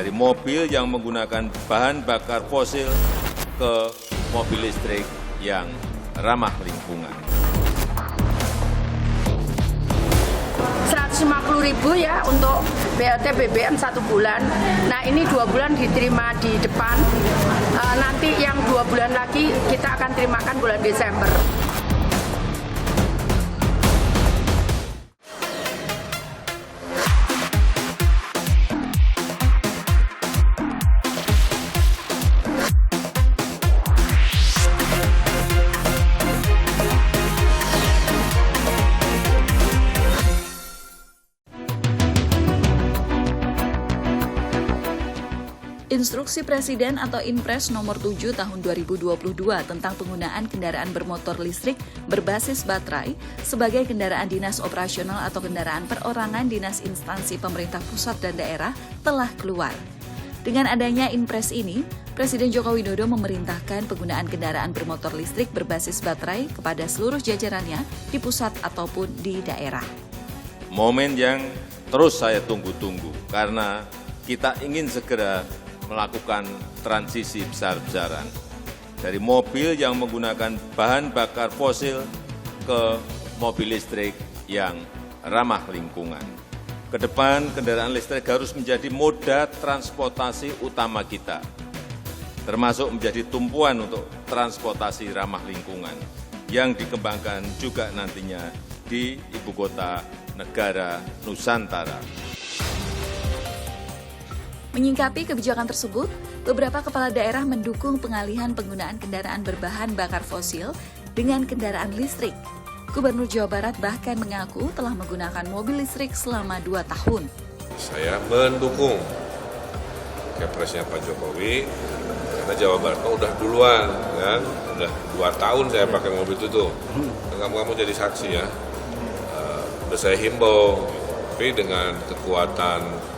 dari mobil yang menggunakan bahan bakar fosil ke mobil listrik yang ramah lingkungan. 150.000 ya untuk BLT BBM 1 bulan. Nah ini 2 bulan diterima di depan. Nanti yang 2 bulan lagi kita akan terimakan bulan Desember. Instruksi Presiden atau Inpres nomor 7 tahun 2022 tentang penggunaan kendaraan bermotor listrik berbasis baterai sebagai kendaraan dinas operasional atau kendaraan perorangan dinas instansi pemerintah pusat dan daerah telah keluar. Dengan adanya Inpres ini, Presiden Joko Widodo memerintahkan penggunaan kendaraan bermotor listrik berbasis baterai kepada seluruh jajarannya di pusat ataupun di daerah. Momen yang terus saya tunggu-tunggu karena kita ingin segera melakukan transisi besar-besaran dari mobil yang menggunakan bahan bakar fosil ke mobil listrik yang ramah lingkungan. Ke depan, kendaraan listrik harus menjadi moda transportasi utama kita, termasuk menjadi tumpuan untuk transportasi ramah lingkungan yang dikembangkan juga nantinya di ibu kota negara Nusantara. Menyingkapi kebijakan tersebut, beberapa kepala daerah mendukung pengalihan penggunaan kendaraan berbahan bakar fosil dengan kendaraan listrik. Gubernur Jawa Barat bahkan mengaku telah menggunakan mobil listrik selama 2 tahun. Saya mendukung Kepresnya Pak Jokowi, karena Jawa Barat udah duluan, kan? Udah 2 tahun saya pakai mobil itu tuh. Kamu jadi saksi ya. Udah saya himbau, tapi dengan kekuatan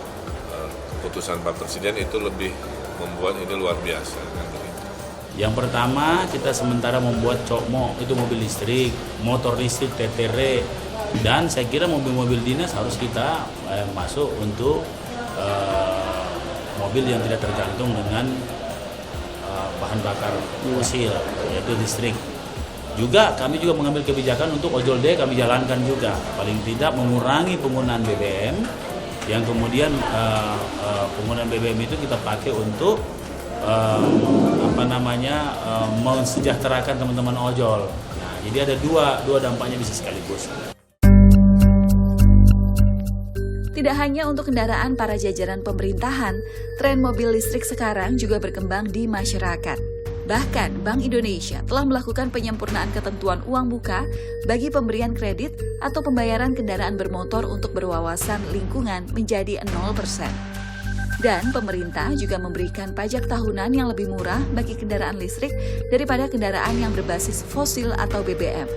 keputusan Pak Presiden itu lebih membuat ini luar biasa. Yang pertama, kita sementara membuat Cokmo, itu mobil listrik, motor listrik, TTR, dan saya kira mobil-mobil dinas harus kita masuk untuk mobil yang tidak tergantung dengan bahan bakar fosil, yaitu listrik. Juga kami juga mengambil kebijakan untuk ojol D kami jalankan juga, paling tidak mengurangi penggunaan BBM, yang kemudian penggunaan BBM itu kita pakai untuk mensejahterakan teman-teman ojol. Nah, jadi ada dua dampaknya bisa sekaligus. Tidak hanya untuk kendaraan para jajaran pemerintahan, tren mobil listrik sekarang juga berkembang di masyarakat. Bahkan Bank Indonesia telah melakukan penyempurnaan ketentuan uang muka bagi pemberian kredit atau pembayaran kendaraan bermotor untuk berwawasan lingkungan menjadi 0%. Dan pemerintah juga memberikan pajak tahunan yang lebih murah bagi kendaraan listrik daripada kendaraan yang berbasis fosil atau BBM.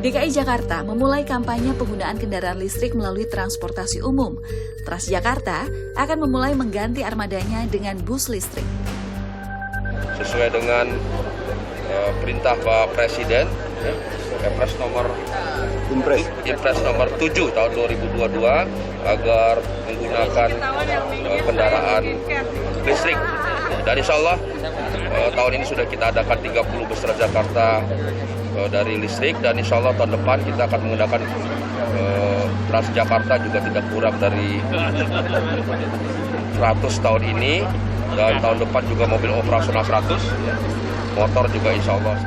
DKI Jakarta memulai kampanye penggunaan kendaraan listrik melalui transportasi umum. Transjakarta akan memulai mengganti armadanya dengan bus listrik. Sesuai dengan perintah Pak Presiden, Inpres nomor 7 tahun 2022 agar menggunakan kendaraan listrik. Dan insya Allah tahun ini sudah kita adakan 30 bus Transjakarta dari listrik, dan insya Allah tahun depan kita akan menggunakan Transjakarta juga tidak kurang dari 100 tahun ini. Dan tahun depan juga mobil operasional 100, motor juga insya Allah.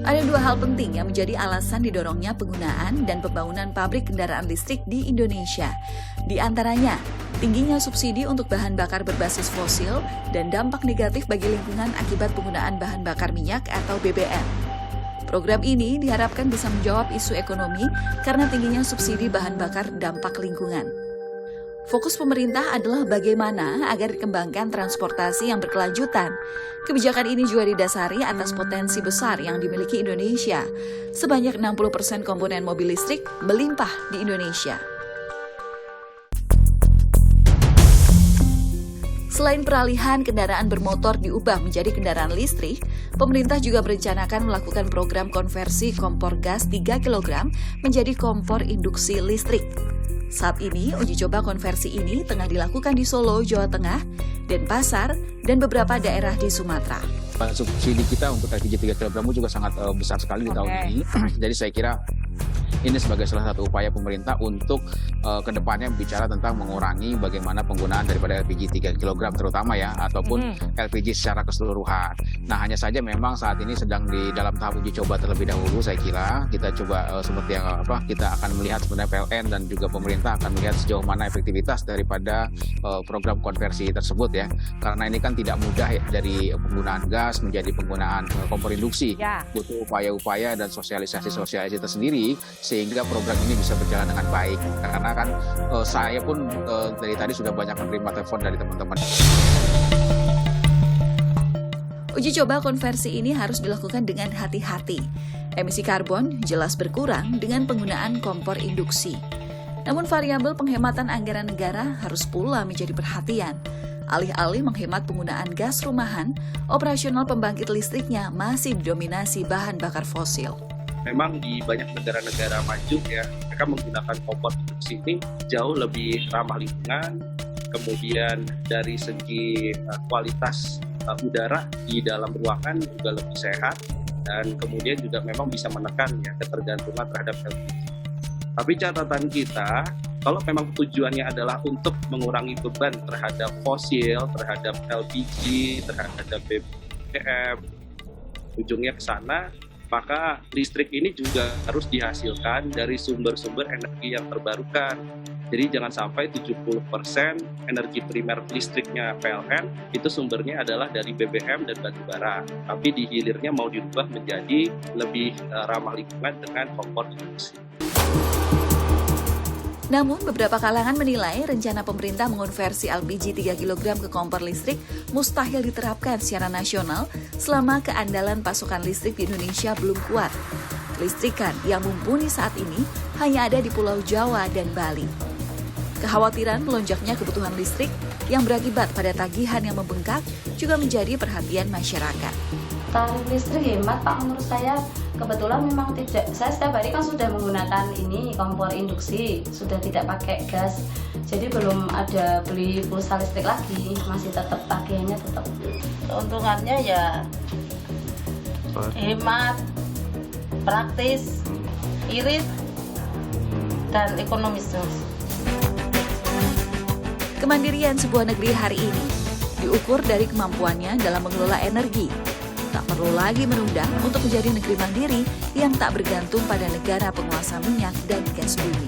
Ada 2 hal penting yang menjadi alasan didorongnya penggunaan dan pembangunan pabrik kendaraan listrik di Indonesia. Di antaranya, tingginya subsidi untuk bahan bakar berbasis fosil dan dampak negatif bagi lingkungan akibat penggunaan bahan bakar minyak atau BBM. Program ini diharapkan bisa menjawab isu ekonomi karena tingginya subsidi bahan bakar dampak lingkungan. Fokus pemerintah adalah bagaimana agar dikembangkan transportasi yang berkelanjutan. Kebijakan ini juga didasari atas potensi besar yang dimiliki Indonesia. Sebanyak 60% komponen mobil listrik melimpah di Indonesia. Selain peralihan kendaraan bermotor diubah menjadi kendaraan listrik, pemerintah juga berencanakan melakukan program konversi kompor gas 3 kg menjadi kompor induksi listrik. Saat ini, uji coba konversi ini tengah dilakukan di Solo, Jawa Tengah, Denpasar, dan beberapa daerah di Sumatera. Subsidi kita untuk LPG 3 kg juga sangat besar sekali di tahun ini. Jadi saya kira ini sebagai salah satu upaya pemerintah untuk kedepannya bicara tentang mengurangi bagaimana penggunaan daripada LPG 3 kg terutama ya, ataupun LPG secara keseluruhan. Nah, hanya saja memang saat ini sedang di dalam tahap uji coba terlebih dahulu. Saya kira kita coba seperti yang kita akan melihat sebenarnya PLN dan juga pemerintah akan melihat sejauh mana efektivitas daripada program konversi tersebut ya. Karena ini kan tidak mudah ya, dari penggunaan gas menjadi penggunaan kompor induksi. Butuh upaya-upaya dan sosialisasi tersendiri sehingga program ini bisa berjalan dengan baik. Karena kan saya pun dari tadi sudah banyak menerima telepon dari teman-teman. Uji coba konversi ini harus dilakukan dengan hati-hati. Emisi karbon jelas berkurang dengan penggunaan kompor induksi. Namun variabel penghematan anggaran negara harus pula menjadi perhatian. Alih-alih menghemat penggunaan gas rumahan, operasional pembangkit listriknya masih didominasi bahan bakar fosil. Memang di banyak negara-negara maju ya, mereka menggunakan kompor induksi ini jauh lebih ramah lingkungan, kemudian dari segi kualitas udara di dalam ruangan juga lebih sehat, dan kemudian juga memang bisa menekan ya ketergantungan terhadap LPG. Tapi catatan kita, kalau memang tujuannya adalah untuk mengurangi beban terhadap fosil, terhadap LPG, terhadap BBM, ujungnya ke sana, maka listrik ini juga harus dihasilkan dari sumber-sumber energi yang terbarukan. Jadi jangan sampai 70% energi primer listriknya PLN itu sumbernya adalah dari BBM dan batu bara. Tapi di hilirnya mau dirubah menjadi lebih ramah lingkungan dengan kompor induksi. Namun, beberapa kalangan menilai rencana pemerintah mengonversi LPG 3 kg ke kompor listrik mustahil diterapkan secara nasional selama keandalan pasokan listrik di Indonesia belum kuat. Kelistrikan yang mumpuni saat ini hanya ada di Pulau Jawa dan Bali. Kekhawatiran melonjaknya kebutuhan listrik yang berakibat pada tagihan yang membengkak juga menjadi perhatian masyarakat. Tarif listrik hemat Pak, menurut saya kebetulan memang tidak, saya setiap hari kan sudah menggunakan ini kompor induksi, sudah tidak pakai gas, jadi belum ada beli pulsa listrik lagi, masih tetap tagihannya tetap. Keuntungannya ya hemat, praktis, irit, dan ekonomis. Kemandirian sebuah negeri hari ini diukur dari kemampuannya dalam mengelola energi. Tak perlu lagi menunda untuk menjadi negeri mandiri yang tak bergantung pada negara penguasa minyak dan gas bumi.